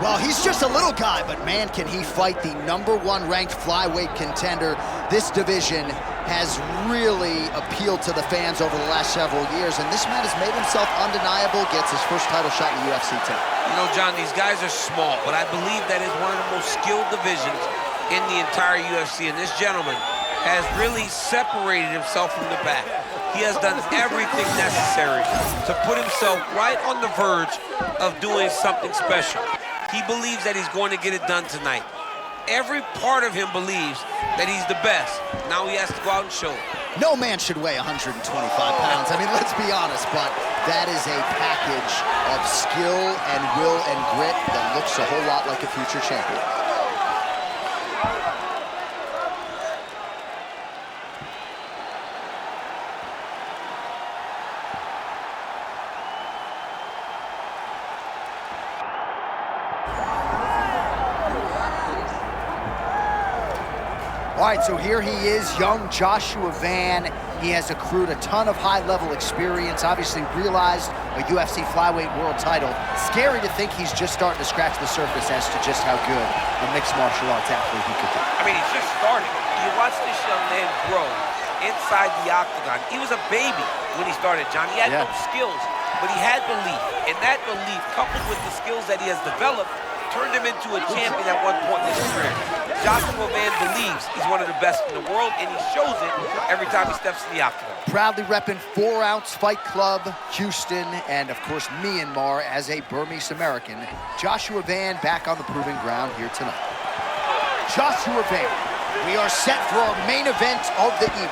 Well, he's just a little guy, but man, can he fight the #1 ranked flyweight contender. This division has really appealed to the fans over the last several years, and this man has made himself undeniable, gets his first title shot in the UFC tonight. You know, John, these guys are small, but I believe that is one of the most skilled divisions in the entire UFC, and this gentleman has really separated himself from the back. He has done everything necessary to put himself right on the verge of doing something special. He believes that he's going to get it done tonight. Every part of him believes that he's the best. Now he has to go out and show it. No man should weigh 125 pounds. I mean, let's be honest, but that is a package of skill and will and grit that looks a whole lot like a future champion. All right, so here he is, young Joshua Van. He has accrued a ton of high-level experience, obviously realized a UFC flyweight world title. Scary to think he's just starting to scratch the surface as to just how good a mixed martial arts athlete he could be. I mean, he's just starting. You watch this young man grow inside the octagon. He was a baby when he started, John. He had no skills, but he had belief. And that belief, coupled with the skills that he has developed, turned him into a champion at one point in his career. Joshua Van believes he's one of the best in the world, and he shows it every time he steps in the octagon. Proudly repping 4 Ounce Fight Club, Houston, and of course Myanmar as a Burmese American. Joshua Van back on the proving ground here tonight. Joshua Van, we are set for our main event of the evening.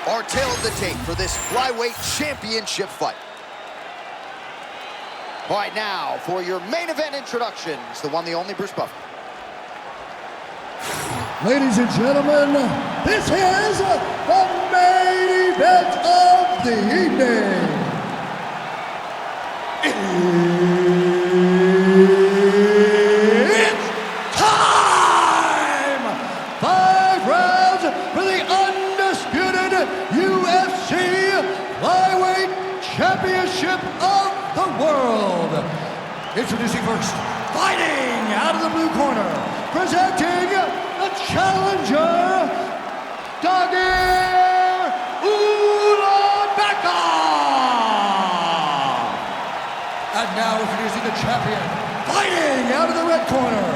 Our tale of the tape for this flyweight championship fight. All right, now for your main event introductions, the one, the only Bruce Buffer. Ladies and gentlemen, this is the main event of the evening. It's time! 5 rounds for the undisputed UFC Flyweight Championship of the world. Introducing first, fighting out of the blue corner, presenting the challenger, Tagir Ulanbekov. And now introducing the champion, fighting out of the red corner,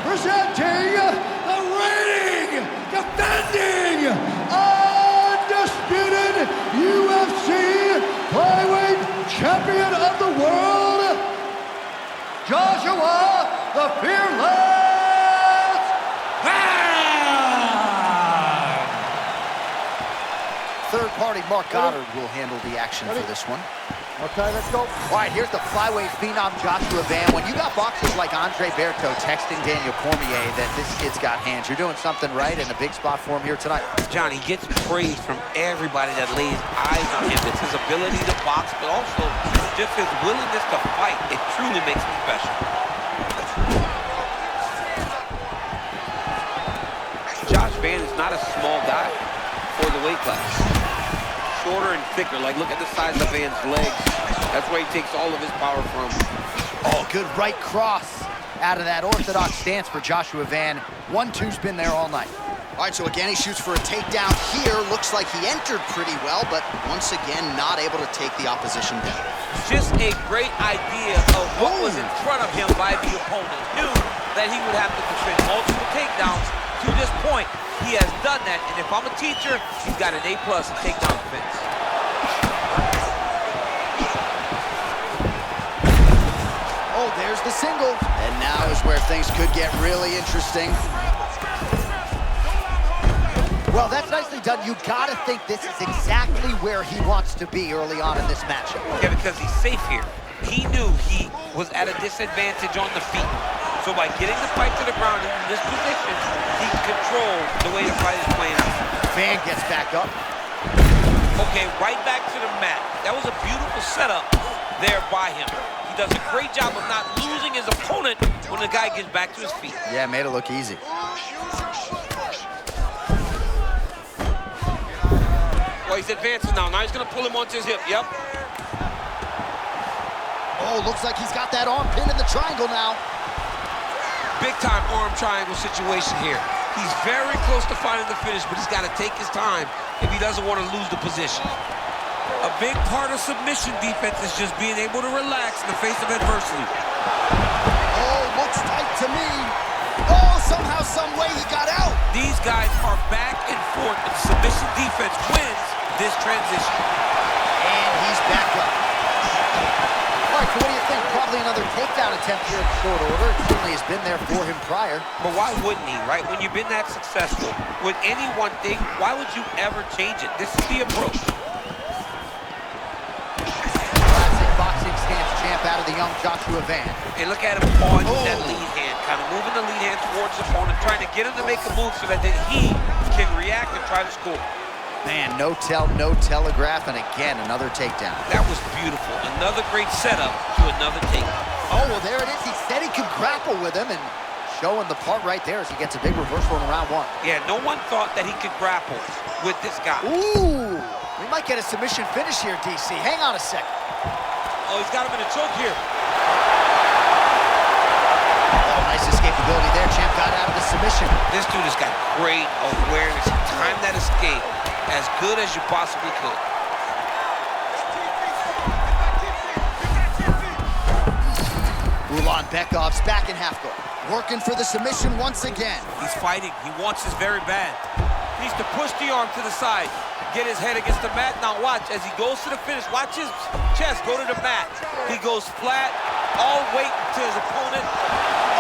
presenting the reigning, defending, undisputed UFC Flyweight Champion of the world, Joshua the Fearless Gauntlet. Third party Mark Goddard will handle the action for this one. Okay, let's go. All right, here's the flyweight phenom Joshua Van. When you got boxers like Andre Berto texting Daniel Cormier that this kid's got hands, you're doing something right in a big spot for him here tonight. John, he gets praise from everybody that lays eyes on him. It's his ability to box, but also just his willingness to fight. It truly makes him special. Josh Van is not a small guy for the weight class. Shorter and thicker, like look at the size of Van's legs. That's where he takes all of his power from. Oh, good right cross out of that orthodox stance for Joshua Van. 1-2's been there all night. All right, so again, he shoots for a takedown here. Looks like he entered pretty well, but once again, not able to take the opposition down. Just a great idea of what was in front of him by the opponent. Knew that he would have to defend multiple takedowns. To this point, he has done that, and if I'm a teacher, he's got an A+ in takedown defense. Oh, there's the single. And now is where things could get really interesting. Well, that's nicely done. You gotta think this is exactly where he wants to be early on in this matchup. Yeah, because he's safe here. He knew he was at a disadvantage on the feet. So by getting the fight to the ground in this position, he can control the way the fight is playing out. Van gets back up. Okay, right back to the mat. That was a beautiful setup there by him. He does a great job of not losing his opponent when the guy gets back to his feet. Yeah, made it look easy. Well, he's advancing now. Now he's gonna pull him onto his hip. Yep. Oh, looks like he's got that arm pin in the triangle now. Big time arm triangle situation here. He's very close to finding the finish, but he's got to take his time if he doesn't want to lose the position. A big part of submission defense is just being able to relax in the face of adversity. Oh, looks tight to me. Oh, somehow, some way he got out. These guys are back and forth, and submission defense wins this transition. And he's back up. All right, so what do you think? Probably another takedown attempt here in short order. It certainly has been there for him prior. But why wouldn't he, right? When you've been that successful with any one thing, why would you ever change it? This is the approach. Classic boxing stance champ out of the young Joshua Van. And look at him pawing that lead hand, kind of moving the lead hand towards his opponent, trying to get him to make a move so that then he can react and try to score. Man, no tell, no telegraph, and again, another takedown. That was beautiful. Another great setup to another takedown. Oh, well, there it is. He said he could grapple with him, and showing the part right there as he gets a big reversal in round one. Yeah, no one thought that he could grapple with this guy. Ooh, we might get a submission finish here, DC. Hang on a second. Oh, he's got him in a choke here. Oh, nice escapability there. Champ got out of the submission. This dude has got great awareness. He timed that escape as good as you possibly could. Ulanbekov's back in half guard. Working for the submission once again. He's fighting. He wants this very bad. He needs to push the arm to the side, get his head against the mat. Now watch, as he goes to the finish, watch his chest go to the mat. He goes flat, all weight to his opponent.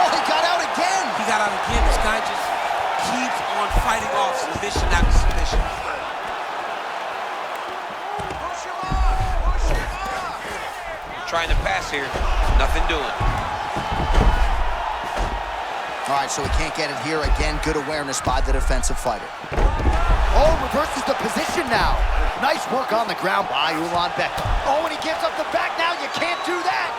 Oh, he got out again. He got out again. This guy just keeps on fighting off submission after submission. Trying to pass here, nothing doing. All right, so he can't get it here. Again, good awareness by the defensive fighter. Oh, reverses the position now. Nice work on the ground by Ulanbekov. Oh, and he gives up the back now. You can't do that.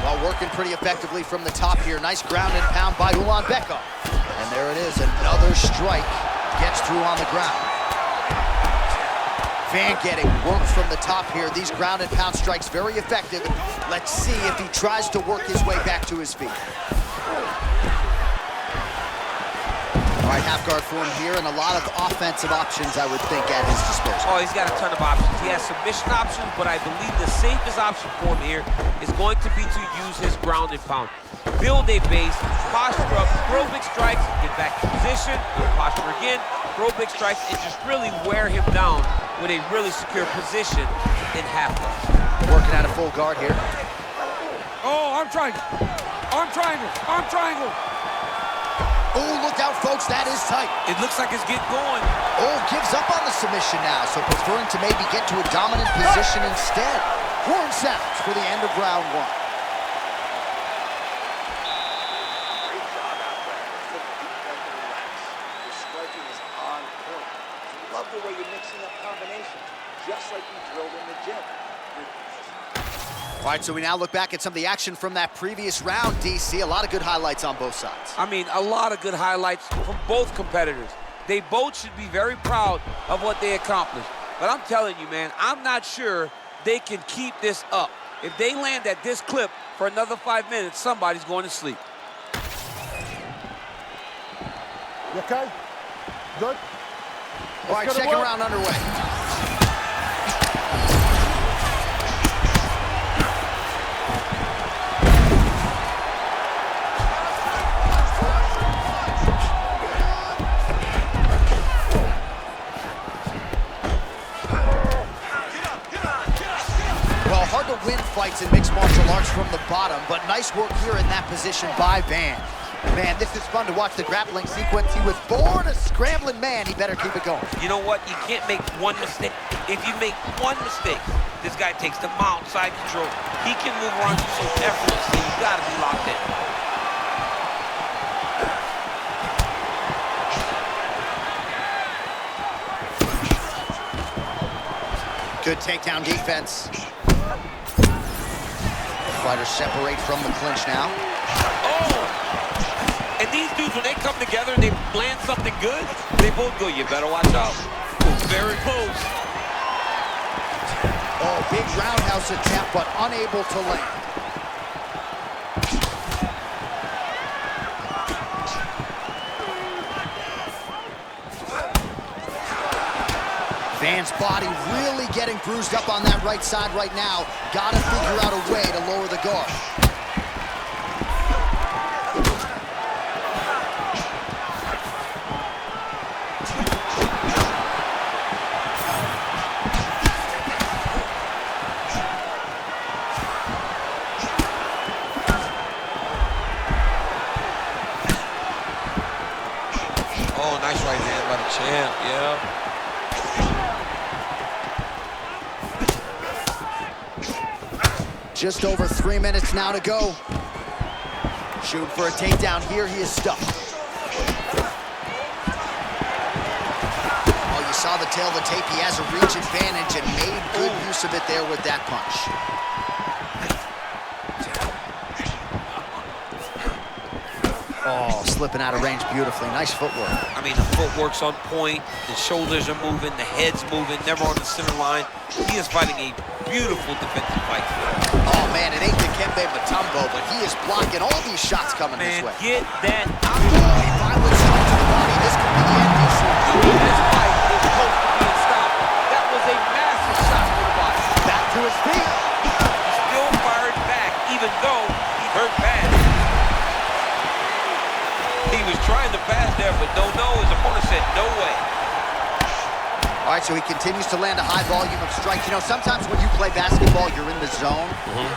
Well, working pretty effectively from the top here. Nice ground and pound by Ulanbekov. And there it is, another strike. Gets through on the ground. Van getting work from the top here. These ground and pound strikes very effective. Let's see if he tries to work his way back to his feet. All right, half guard for him here, and a lot of offensive options, I would think, at his disposal. Oh, he's got a ton of options. He has submission options, but I believe the safest option for him here is going to be to use his ground and pound. Build a base, posture up, throw big strikes, get back to position, posture again, throw big strikes, and just really wear him down with a really secure position in half guard. Working out a full guard here. Oh, arm triangle, arm triangle, arm triangle. Oh, look out, folks, that is tight. It looks like it's getting going. Oh, gives up on the submission now, so preferring to maybe get to a dominant position instead. Horn sounds for the end of round one. Great job out there. Your striking is on point. Love the way you're mixing up combinations, just like you drilled in the gym. All right, so we now look back at some of the action from that previous round, DC. A lot of good highlights on both sides. I mean, a lot of good highlights from both competitors. They both should be very proud of what they accomplished. But I'm telling you, man, I'm not sure they can keep this up. If they land at this clip for another 5 minutes, somebody's going to sleep. You okay? Good? All right, second round underway. Well, hard to win fights in mixed martial arts from the bottom, but nice work here in that position by Van. Man, this is fun to watch the grappling sequence. He was born a scrambling man. He better keep it going. You know what? You can't make one mistake. If you make one mistake, this guy takes the mount, side control. He can move around you so effortlessly. You gotta be locked in. Good takedown defense. Fighters separate from the clinch now. Oh! And And these dudes, when they come together and they land something good, they both go, you better watch out. Very close. Oh, big roundhouse attempt, but unable to land. Van's body really getting bruised up on that right side right now. Gotta figure out a way to lower the guard. Oh, nice right hand by the champ, yeah. Just over 3 minutes now to go. Shooting for a takedown here, he is stuck. Oh, you saw the tail of the tape. He has a reach advantage and made good use of it there with that punch. Oh, slipping out of range beautifully. Nice footwork. I mean, the footwork's on point, the shoulders are moving, the head's moving, never on the center line. He is fighting a beautiful defensive fight. Oh, man, it ain't the Kembe Mutombo, but he is blocking all these shots coming this way. Get that out. Oh, a violent strike to the body. This could be the end. This fight is close to being stopped. That was a massive shot to the body. Back to his feet. He still fired back, even though he hurt bad. He was trying to pass there, but no. His opponent said no way. All right, so he continues to land a high volume of strikes. You know, sometimes when you play basketball, you're in the zone.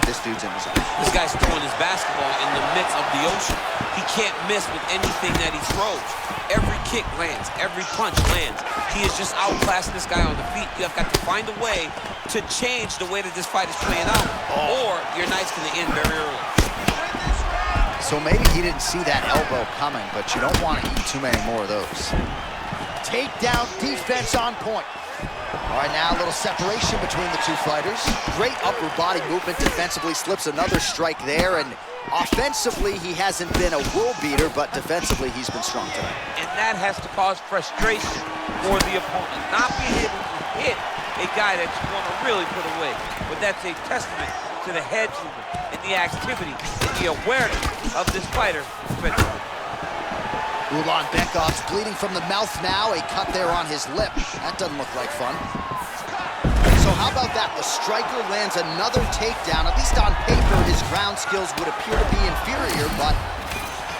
This dude's in the zone. This guy's throwing his basketball in the midst of the ocean. He can't miss with anything that he throws. Every kick lands, every punch lands. He is just outclassing this guy on the feet. You have got to find a way to change the way that this fight is playing out, or your night's going to end very early. So maybe he didn't see that elbow coming, but you don't want to eat too many more of those. Takedown defense on point. All right, now a little separation between the two fighters. Great upper body movement defensively, slips another strike there, and offensively he hasn't been a world beater, but defensively he's been strong tonight. And that has to cause frustration for the opponent. Not being able to hit a guy that you want to really put away. But that's a testament to the head movement and the activity and the awareness of this fighter defensively. Ulanbekov's bleeding from the mouth now. A cut there on his lip. That doesn't look like fun. So how about that? The striker lands another takedown. At least on paper, his ground skills would appear to be inferior, but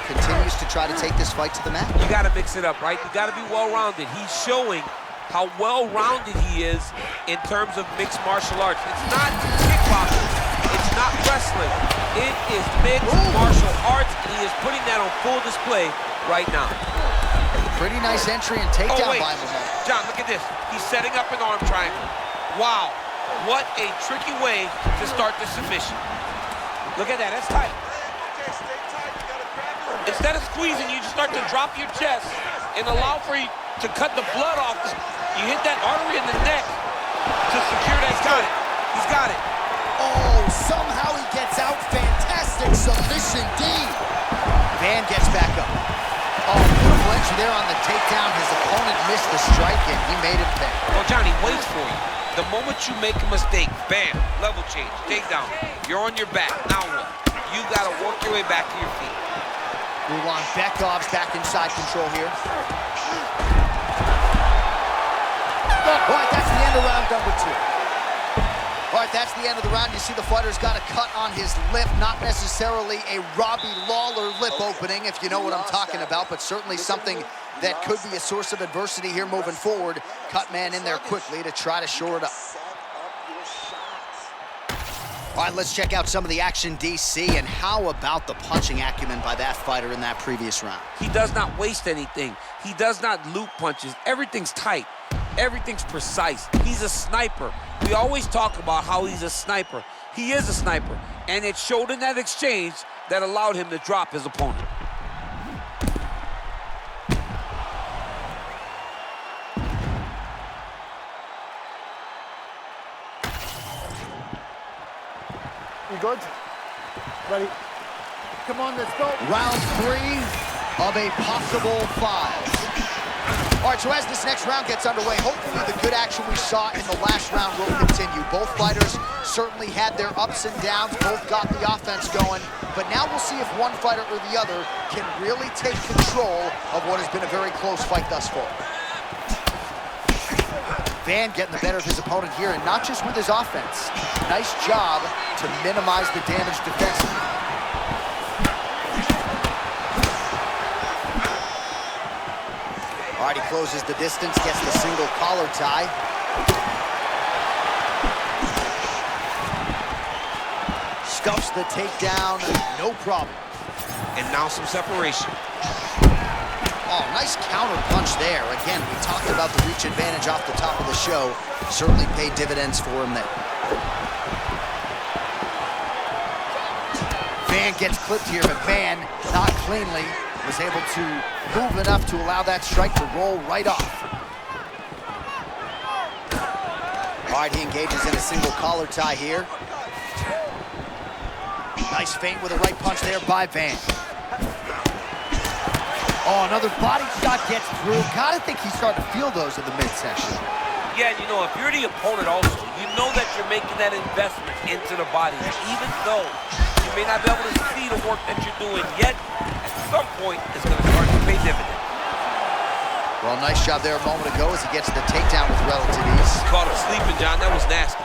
continues to try to take this fight to the mat. You got to mix it up, right? You got to be well-rounded. He's showing how well-rounded he is in terms of mixed martial arts. It's not kickboxing. It's not wrestling. It is mixed martial arts, and he is putting that on full display right now. Pretty nice entry and takedown by him. John, look at this. He's setting up an arm triangle. Wow. What a tricky way to start the submission. Look at that. That's tight. Instead of squeezing, you just start to drop your chest and allow for you to cut the blood off. You hit that artery in the neck to secure that. He's got it. He's got it. Oh, somehow he gets out. Fantastic submission D. Van gets back up. Oh, beautiful entry there on the takedown. His opponent missed the strike, and he made him pay. Well, Johnny waits for you. The moment you make a mistake, bam, level change, takedown. You're on your back. Now what? You got to work your way back to your feet. Ulanbekov's back inside control here. All right, that's the end of round number 2. All right, that's the end of the round. You see the fighter's got a cut on his lip. Not necessarily a Robbie Lawler lip opening, if you know what I'm talking about, but certainly something that could be a source of adversity here moving forward. Cut man in there quickly to try to shore it up. All right, let's check out some of the action, DC, and how about the punching acumen by that fighter in that previous round? He does not waste anything. He does not loop punches. Everything's tight. Everything's precise. He's a sniper. We always talk about how he's a sniper. He is a sniper, and it showed in that exchange that allowed him to drop his opponent. You good? Ready? Come on, let's go. Round 3 of a possible 5. All right, so as this next round gets underway, hopefully the good action we saw in the last round will continue. Both fighters certainly had their ups and downs, both got the offense going, but now we'll see if one fighter or the other can really take control of what has been a very close fight thus far. Van getting the better of his opponent here, and not just with his offense. Nice job to minimize the damage defensively. All right, he closes the distance, gets the single collar tie. Stuffs the takedown, no problem. And now some separation. Oh, nice counter punch there. Again, we talked about the reach advantage off the top of the show. Certainly paid dividends for him there. Van gets clipped here, but Van, not cleanly, was able to move enough to allow that strike to roll right off. All right, he engages in a single collar tie here. Nice feint with a right punch there by Van. Oh, another body shot gets through. Gotta think he's starting to feel those in the midsection. Yeah, you know, if you're the opponent also, you know that you're making that investment into the body, even though you may not be able to see the work that you're doing yet. At some point, it's going to start to pay dividends. Well, nice job there a moment ago as he gets the takedown with relative ease. Caught him sleeping, John. That was nasty.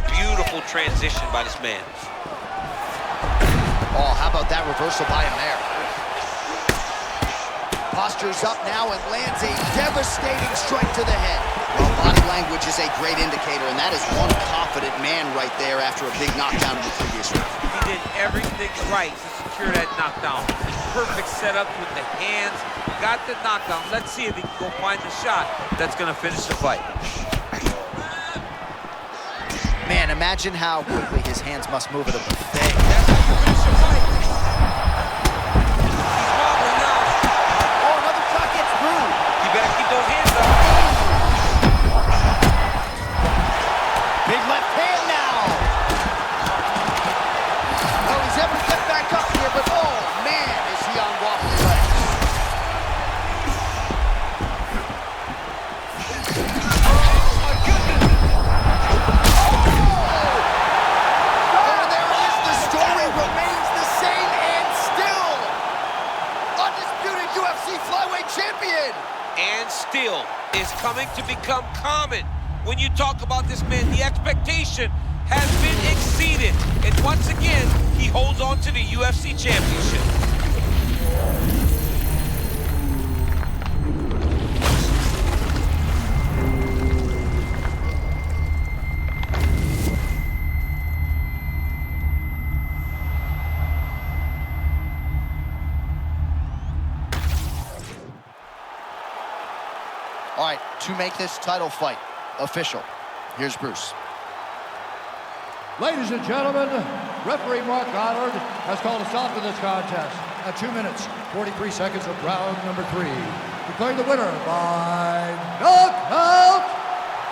Beautiful transition by this man. Oh, how about that reversal by him there? Postures up now and lands a devastating strike to the head. Well, body language is a great indicator, and that is one confident man right there after a big knockdown in the previous round. He did everything right to secure that knockdown. Perfect setup with the hands. Got the knockdown. Let's see if he can go find the shot that's going to finish the fight. Man, imagine how quickly his hands must move at a buffet. That's how you finish the fight. He's wobbling now. Oh, another shot gets through. You better keep those hands up. Big left hand now. Well, he's able to get back up here, but oh, man, is he on wobbly legs. Champion! And still is coming to become common. When you talk about this man, the expectation has been exceeded. And once again, he holds on to the UFC championship. All right, to make this title fight official, here's Bruce. Ladies and gentlemen, referee Mark Goddard has called a stop to this contest at 2 minutes, 43 seconds of round number 3. Declaring the winner by knockout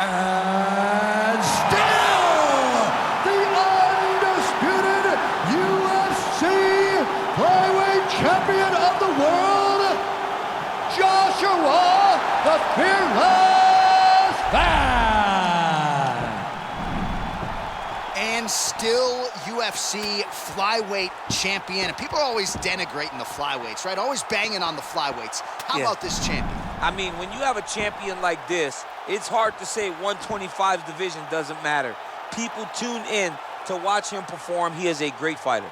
and still the undisputed UFC flyweight champion of the world, Joshua the Fearless Van. And still UFC flyweight champion. And people are always denigrating the flyweights, right? Always banging on the flyweights. How about this champion? I mean, when you have a champion like this, it's hard to say 125's division doesn't matter. People tune in to watch him perform. He is a great fighter.